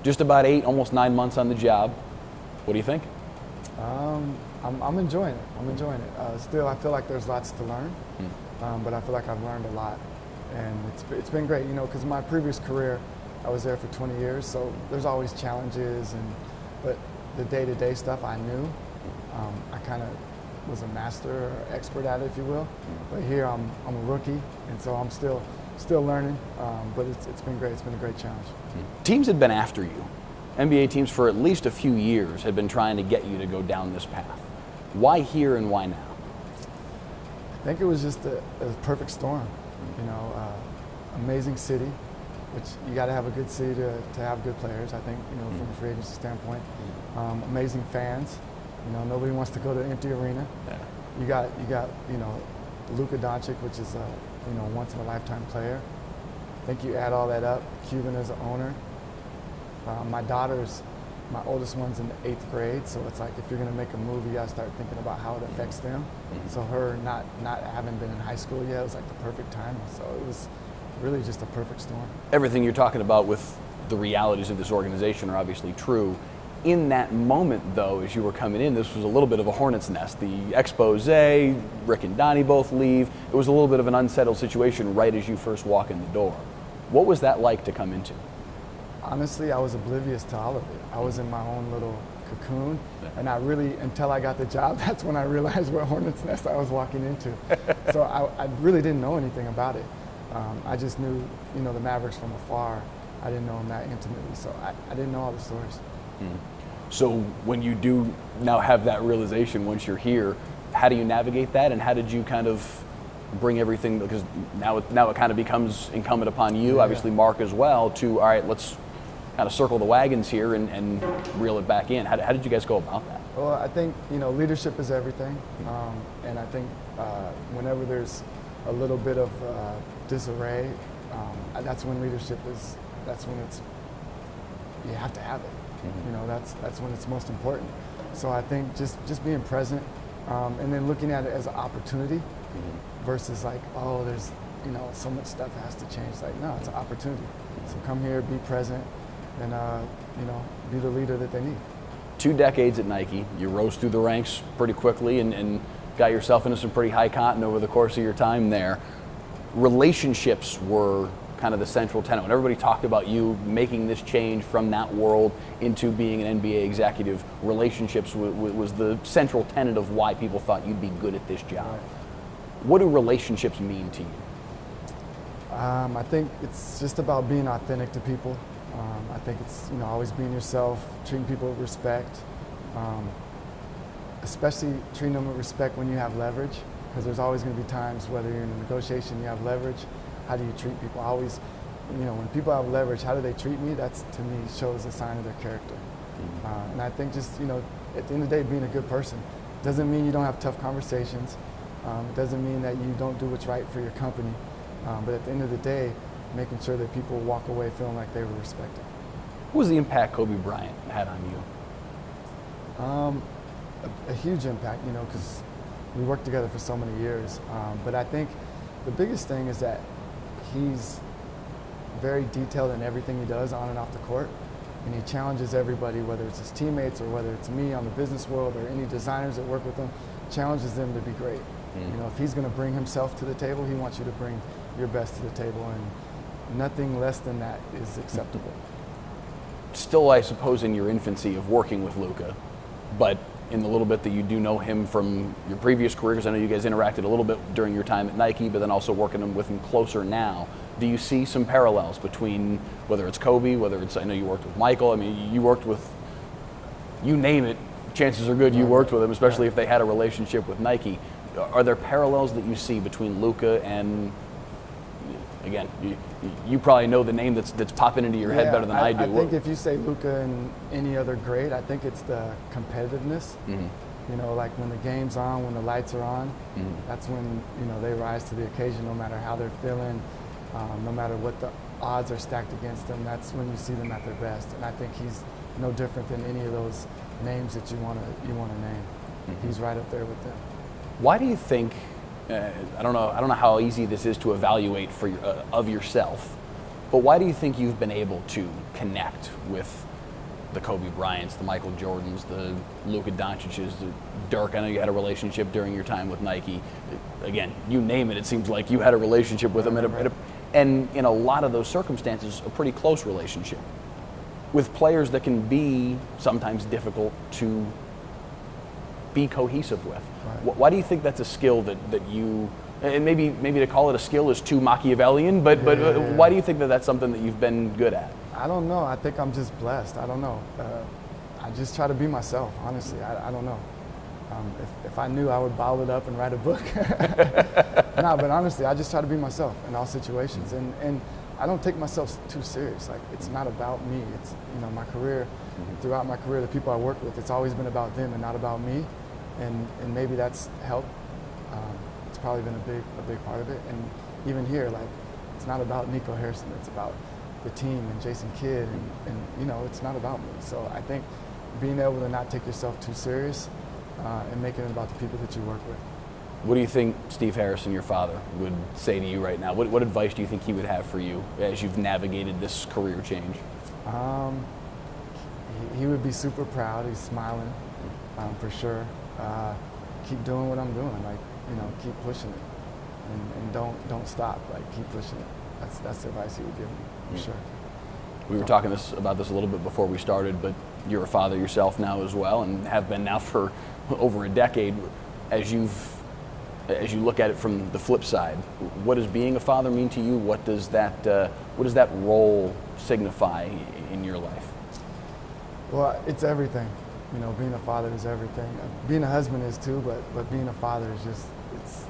Just about 8, almost 9 months on the job. What do you think? I'm enjoying it. I'm enjoying it. Still, I feel like there's lots to learn, but I feel like I've learned a lot, and it's been great. You know, because my previous career, I was there for 20 years, so there's always challenges, but the day-to-day stuff I knew. I kind of was a master or expert at it, if you will. But here I'm a rookie, and so I'm still learning. But it's been great. It's been a great challenge. Teams had been after you. NBA teams for at least a few years had been trying to get you to go down this path. Why here and why now? I think it was just a perfect storm. You know, amazing city, which you got to have a good city to have good players. I think, you know, from a free agency standpoint. Amazing fans. You know, nobody wants to go to an empty arena. Yeah. You got you know, Luka Doncic, which is a once in a lifetime player. I think you add all that up. Cuban as an owner. My oldest one's in the 8th grade, so it's like if you're going to make a move, you got to start thinking about how it affects them. So her not having been in high school yet, it was like the perfect time. So it was really just a perfect storm. Everything you're talking about with the realities of this organization are obviously true. In that moment, though, as you were coming in, this was a little bit of a hornet's nest. The expose, Rick and Donnie both leave. It was a little bit of an unsettled situation right as you first walk in the door. What was that like to come into? Honestly, I was oblivious to all of it. I was in my own little cocoon, and I really, until I got the job, that's when I realized what hornet's nest I was walking into. So I really didn't know anything about it. I just knew, you know, the Mavericks from afar. I didn't know them that intimately, so I didn't know all the stories. So when you do now have that realization once you're here, how do you navigate that, and how did you kind of bring everything, because now it kind of becomes incumbent upon you, obviously Mark as well, to, all right, let's kind of circle the wagons here and reel it back in. How did you guys go about that? Well, I think, you know, leadership is everything, and I think whenever there's a little bit of disarray, that's when leadership is, that's when it's, you have to have it. You know, that's when it's most important. So I think just being present, and then looking at it as an opportunity versus like, oh, there's, you know, so much stuff has to change. Like, no, it's an opportunity. So come here, be present, and you know, be the leader that they need. 2 decades at Nike, you rose through the ranks pretty quickly and got yourself into some pretty high cotton over the course of your time there. Relationships were kind of the central tenet. When everybody talked about you making this change from that world into being an NBA executive, relationships was the central tenet of why people thought you'd be good at this job. Right. What do relationships mean to you? I think it's just about being authentic to people. I think it's, you know, always being yourself, treating people with respect, especially treating them with respect when you have leverage, because there's always going to be times, whether you're in a negotiation, you have leverage. How do you treat people? I always, you know, when people have leverage, how do they treat me? That's, to me, shows a sign of their character. And I think just, you know, at the end of the day, being a good person doesn't mean you don't have tough conversations. It doesn't mean that you don't do what's right for your company. But at the end of the day, making sure that people walk away feeling like they were respected. What was the impact Kobe Bryant had on you? A huge impact, you know, because we worked together for so many years. But I think the biggest thing is that he's very detailed in everything he does on and off the court, and he challenges everybody, whether it's his teammates or whether it's me on the business world or any designers that work with him, challenges them to be great. You know, if he's going to bring himself to the table, he wants you to bring your best to the table, and nothing less than that is acceptable. Still, I suppose, in your infancy of working with Luka, but in the little bit that you do know him from your previous careers, I know you guys interacted a little bit during your time at Nike, but then also working with him closer now. Do you see some parallels between whether it's Kobe, whether it's, I know you worked with Michael, I mean, you worked with, you name it, chances are good you worked with him, especially if they had a relationship with Nike. Are there parallels that you see between Luka and, again, you probably know the name that's popping into your head better than I do. I think if you say Luka and any other great, I think it's the competitiveness. You know, like when the game's on, when the lights are on, that's when, you know, they rise to the occasion no matter how they're feeling, no matter what the odds are stacked against them. That's when you see them at their best. And I think he's no different than any of those names that you want to name. He's right up there with them. Why do you think, I don't know how easy this is to evaluate for of yourself, but why do you think you've been able to connect with the Kobe Bryants, the Michael Jordans, the Luka Doncic's, the Dirk. I know you had a relationship during your time with Nike. Again, you name it, it seems like you had a relationship with them, and in a lot of those circumstances, a pretty close relationship with players that can be sometimes difficult to be cohesive with. Right. Why do you think that's a skill that you, and maybe to call it a skill is too Machiavellian, but why do you think that that's something that you've been good at? I don't know. I think I'm just blessed. I don't know. I just try to be myself, honestly. I don't know. If I knew, I would bottle it up and write a book. No, but honestly, I just try to be myself in all situations. And I don't take myself too serious. Like, it's not about me. It's, my career, throughout my career, the people I work with, it's always been about them and not about me. And maybe that's helped. It's probably been a big part of it. And even here, like, it's not about Nico Harrison. It's about the team and Jason Kidd, and it's not about me. So I think being able to not take yourself too serious and making it about the people that you work with. What do you think Steve Harrison, your father, would say to you right now? What advice do you think he would have for you as you've navigated this career change? He would be super proud. He's smiling, for sure. Keep doing what I'm doing. Like, keep pushing it, and don't stop. Like, keep pushing it. That's the advice he would give me, for sure. We were talking about this a little bit before we started, but you're a father yourself now as well, and have been now for over a decade. As you look at it from the flip side, what does being a father mean to you? What does that role signify in your life? Well, it's everything. Being a father is everything. Being a husband is too, but being a father is just, it's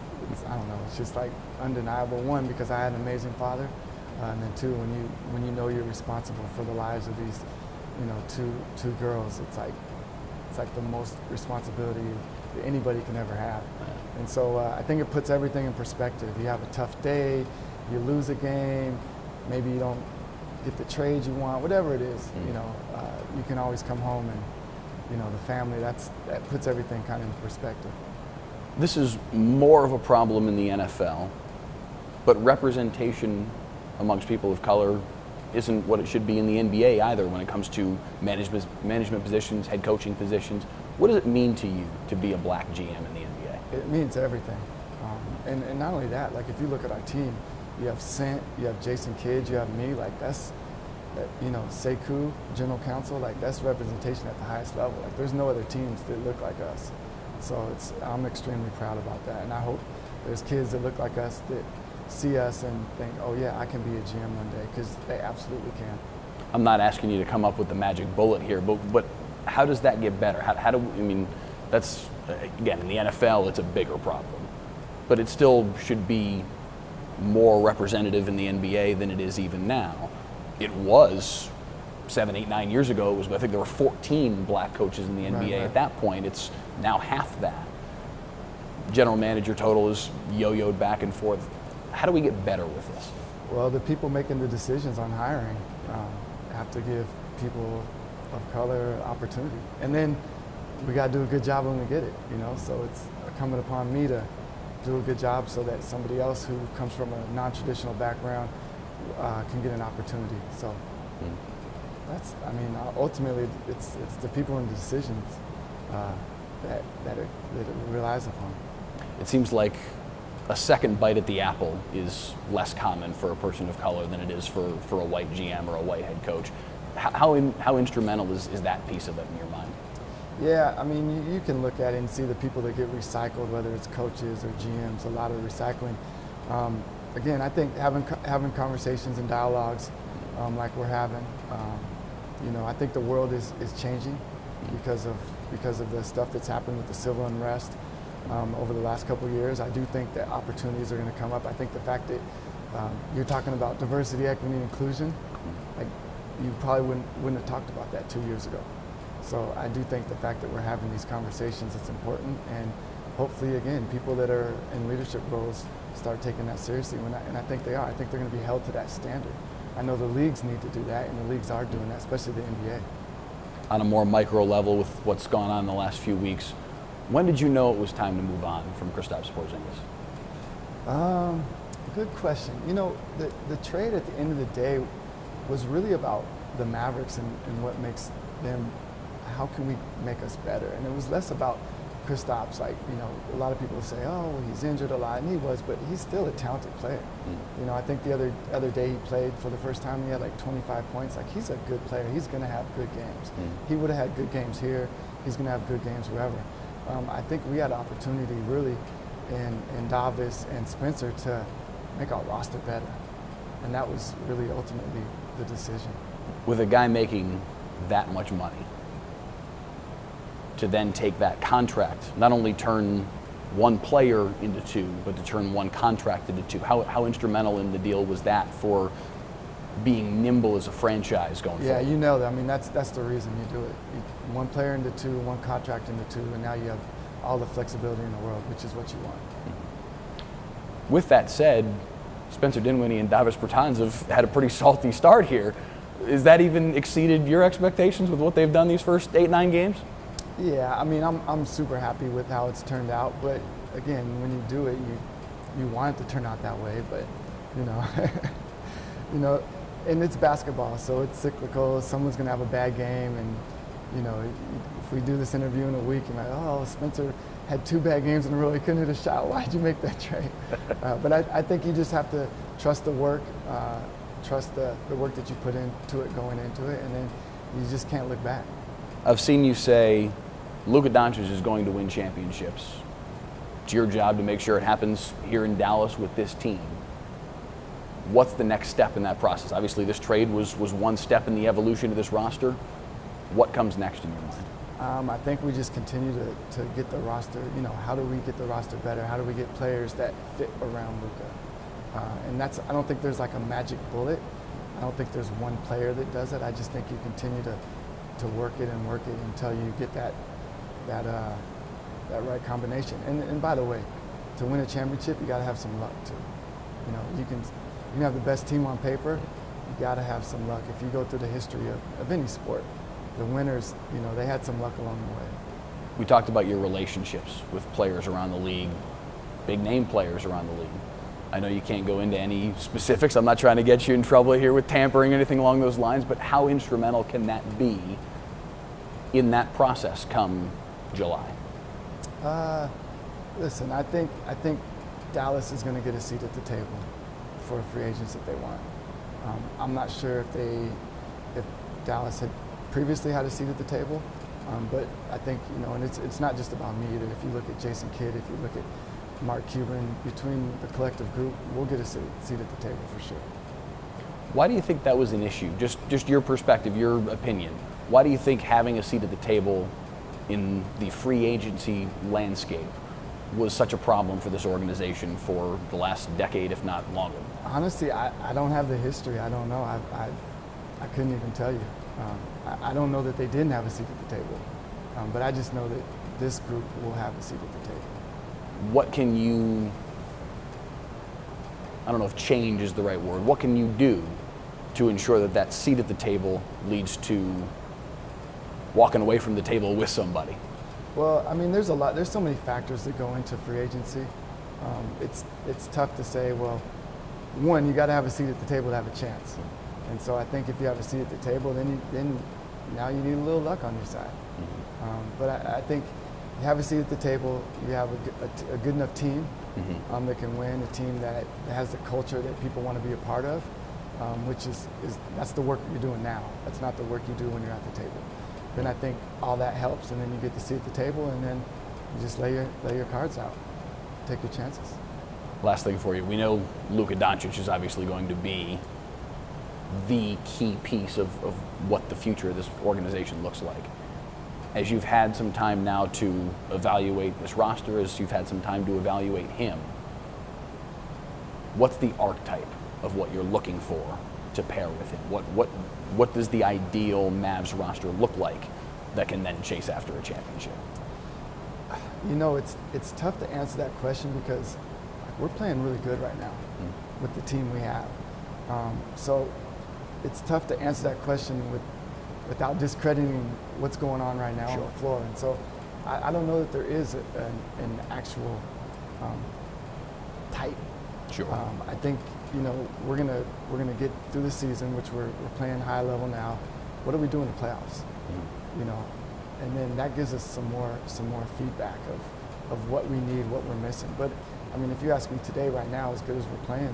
I don't know, it's just like undeniable. One, because I had an amazing father, and then two, when you know you're responsible for the lives of these, two girls, it's like the most responsibility that anybody can ever have. And so I think it puts everything in perspective. You have a tough day, you lose a game, maybe you don't get the trade you want, whatever it is, you can always come home and, the family, that puts everything kind of in perspective. This is more of a problem in the NFL, but representation amongst people of color isn't what it should be in the NBA either when it comes to management positions, head coaching positions. What does it mean to you to be a black GM in the NBA? It means everything. And not only that, like, if you look at our team, you have Sent, you have Jason Kidd, you have me, like, Sekou, general counsel, like, that's representation at the highest level. Like, there's no other teams that look like us. So I'm extremely proud about that. And I hope there's kids that look like us that see us and think, oh yeah, I can be a GM one day, because they absolutely can. I'm not asking you to come up with the magic bullet here, but how does that get better? That's, again, in the NFL, it's a bigger problem, but it still should be more representative in the NBA than it is even now. It was 7, 8, 9 years ago. I think there were 14 black coaches in the NBA. Right. At that point, it's now half that. General manager total is yo-yoed back and forth. How do we get better with this? Well, the people making the decisions on hiring have to give people of color opportunity. And then we got to do a good job when we get it, So it's incumbent upon me to do a good job so that somebody else who comes from a non-traditional background can get an opportunity. So ultimately it's the people and the decisions that it relies upon. It seems like a second bite at the apple is less common for a person of color than it is for a white GM or a white head coach. How instrumental is that piece of it in your mind? Yeah, you can look at it and see the people that get recycled, whether it's coaches or GMs, a lot of recycling. Again, I think having conversations and dialogues like we're having, I think the world is changing because of the stuff that's happened with the civil unrest over the last couple of years. I do think that opportunities are going to come up. I think the fact that you're talking about diversity, equity, and inclusion, like, you probably wouldn't have talked about that 2 years ago. So I do think the fact that we're having these conversations is important, and hopefully, again, people that are in leadership roles start taking that seriously, and I think they are. I think they're going to be held to that standard. I know the leagues need to do that, and the leagues are doing that, especially the NBA. On a more micro level with what's gone on in the last few weeks, when did you know it was time to move on from Kristaps Porzingis? Good question. The trade at the end of the day was really about the Mavericks and what makes then how can we make us better? And it was less about Kristaps. Like, you know, a lot of people say, oh, he's injured a lot, and he was, but he's still a talented player. You know, I think the other day he played for the first time, he had like 25 points. Like, he's a good player. He's going to have good games. He would have had good games here. He's going to have good games wherever. I think we had an opportunity really in Davis and Spencer to make our roster better. And that was really ultimately the decision. With a guy making that much money, to then take that contract, not only turn one player into two, but to turn one contract into two. How instrumental in the deal was that for being nimble as a franchise going forward? Yeah, you know that. I mean, that's the reason you do it. One player into two, one contract into two, and now you have all the flexibility in the world, which is what you want. With that said, Spencer Dinwiddie and Davis Bertans have had a pretty salty start here. Is that even exceeded your expectations with what they've done these first 8-9 games? Yeah, I mean, I'm super happy with how it's turned out, but again, when you do it, you want it to turn out that way, but you know, and it's basketball, so it's cyclical. Someone's gonna have a bad game, and you know, if we do this interview in a week, you're like, oh, Spencer had 2 bad games in a row, he couldn't hit a shot. Why'd you make that trade? But I think you just have to trust the work, trust the work that you put into it going into it, and then you just can't look back. I've seen you say Luka Doncic is going to win championships. It's your job to make sure it happens here in Dallas with this team. What's the next step in that process? Obviously, this trade was one step in the evolution of this roster. What comes next in your mind? I think we just continue to get the roster, you know, how do we get the roster better? How do we get players that fit around Luka? And I don't think there's like a magic bullet. I don't think there's one player that does it. I just think you continue to work it until you get that right combination. And by the way, to win a championship, you got to have some luck too. You know, you can have the best team on paper. You got to have some luck. If you go through the history of any sport, the winners, you know, they had some luck along the way. We talked about your relationships with players around the league, big name players around the league. I know you can't go into any specifics. I'm not trying to get you in trouble here with tampering or anything along those lines, but how instrumental can that be in that process come July? Listen, I think Dallas is going to get a seat at the table for free agents if they want. I'm not sure if Dallas had previously had a seat at the table, but I think, you know, and it's not just about me either. If you look at Jason Kidd, if you look at Mark Cuban, between the collective group, we'll get a seat at the table for sure. Why do you think that was an issue? Just your perspective, your opinion. Why do you think having a seat at the table in the free agency landscape was such a problem for this organization for the last decade, if not longer? Honestly, I don't have the history. I don't know. I couldn't even tell you. I don't know that they didn't have a seat at the table, but I just know that this group will have a seat at the table. What can you, I don't know if change is the right word, what can you do to ensure that that seat at the table leads to walking away from the table with somebody? Well, I mean, there's so many factors that go into free agency. It's tough to say, well, one, you got to have a seat at the table to have a chance. And so I think if you have a seat at the table, then now you need a little luck on your side. But I think you have a seat at the table, you have a good enough team that can win, a team that has the culture that people want to be a part of, which is that's the work you're doing now. That's not the work you do when you're at the table. Then I think all that helps, and then you get to sit at the table, and then you just lay your cards out, take your chances. Last thing for you, we know Luka Doncic is obviously going to be the key piece of what the future of this organization looks like. As you've had some time now to evaluate this roster, as you've had some time to evaluate him, what's the archetype of what you're looking for to pair with him? What does the ideal Mavs roster look like that can then chase after a championship? You know, it's tough to answer that question because we're playing really good right now with the team we have. So it's tough to answer that question without discrediting what's going on right now on the floor. And so I don't know that there is an actual type. Sure. I think, you know, we're gonna get through the season, which we're playing high level now. what do we do in the playoffs? You know, and then that gives us some more feedback of what we need, what we're missing. But I mean, if you ask me today, right now, as good as we're playing,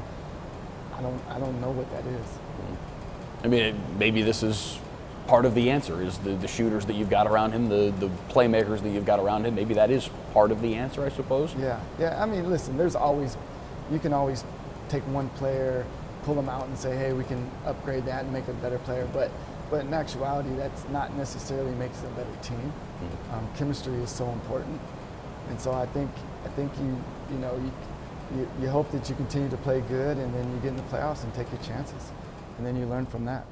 I don't know what that is. I mean, maybe this is part of the answer, is the shooters that you've got around him, the playmakers that you've got around him. Maybe that is part of the answer, I suppose. Yeah. I mean, listen, you can always take one player, pull them out and say, hey, we can upgrade that and make a better player. But in actuality, that's not necessarily makes a better team. Chemistry is so important. And so I think you hope that you continue to play good, and then you get in the playoffs and take your chances. And then you learn from that.